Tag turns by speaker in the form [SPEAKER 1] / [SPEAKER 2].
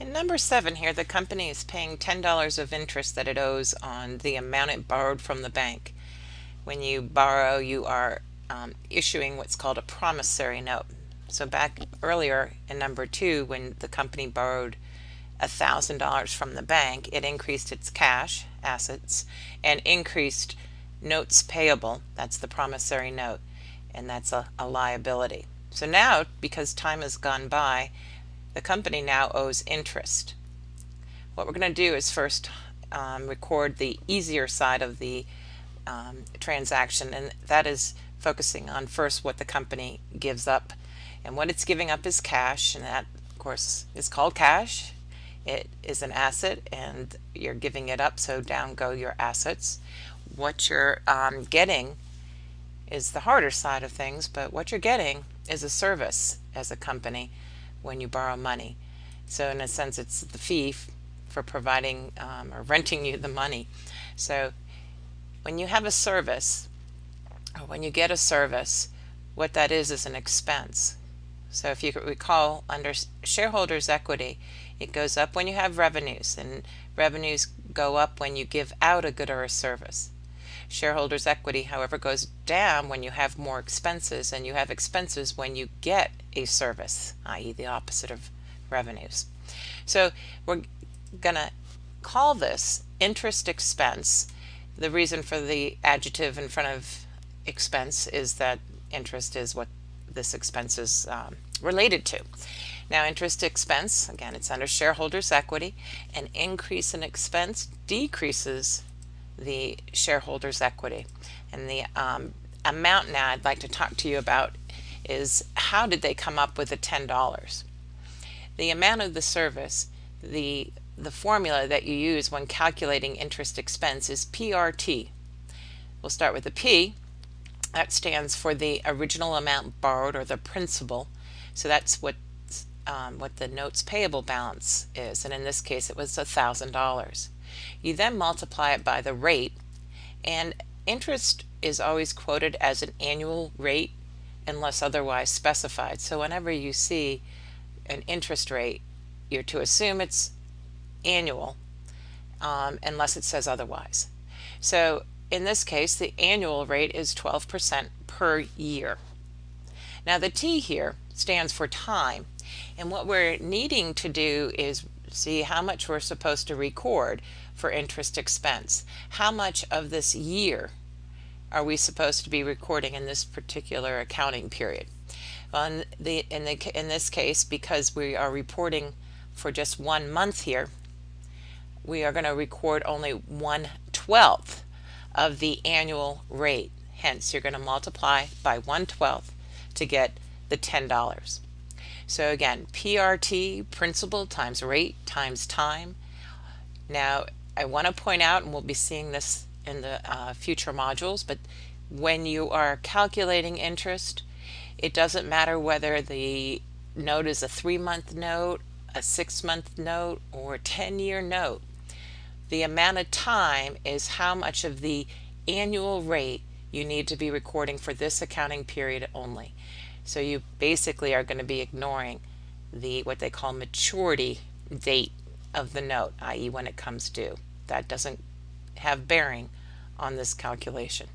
[SPEAKER 1] In number 7 here, the company is paying $10 of interest that it owes on the amount it borrowed from the bank. When you borrow, you are issuing what's called a promissory note. So back earlier in number 2, when the company borrowed $1,000 from the bank, it increased its cash assets and increased notes payable. That's the promissory note, and that's a liability. So now, because time has gone by, the company now owes interest. What we're going to do is first record the easier side of the transaction, and that is focusing on first what the company gives up. And what it's giving up is cash, and that of course is called cash. It is an asset and you're giving it up, so down go your assets. What you're getting is the harder side of things, but what you're getting is a service as a company when you borrow money. So in a sense, it's the fee for providing or renting you the money. So when you have a service, or when you get a service, what that is an expense. So if you recall, under shareholders' equity, it goes up when you have revenues, and revenues go up when you give out a good or a service. Shareholders' equity, however, goes down when you have more expenses, and you have expenses when you get a service, i.e. the opposite of revenues. So we're going to call this interest expense. The reason for the adjective in front of expense is that interest is what this expense is related to. Now, interest expense, again, it's under shareholders' equity. An increase in expense decreases the shareholders' equity. And the amount now I'd like to talk to you about is how did they come up with the $10? The amount of the service, the formula that you use when calculating interest expense is PRT. We'll start with the P. That stands for the original amount borrowed, or the principal. So that's what the notes payable balance is, and in this case it was $1,000. You then multiply it by the rate, and interest is always quoted as an annual rate unless otherwise specified. So whenever you see an interest rate, you're to assume it's annual unless it says otherwise. So in this case, the annual rate is 12% per year. Now the T here stands for time, and what we're needing to do is see how much we're supposed to record for interest expense. How much of this year are we supposed to be recording in this particular accounting period? Well, in this case, because we are reporting for just 1 month here, we are going to record only 1/12 of the annual rate. Hence, you're going to multiply by 1/12 to get the $10. So again, PRT, principal, times rate times time. Now, I want to point out, and we'll be seeing this in the future modules, but when you are calculating interest, it doesn't matter whether the note is a 3-month note, a 6-month note, or a 10-year note. The amount of time is how much of the annual rate you need to be recording for this accounting period only. So you basically are going to be ignoring what they call maturity date of the note, i.e. when it comes due. That doesn't have bearing on this calculation.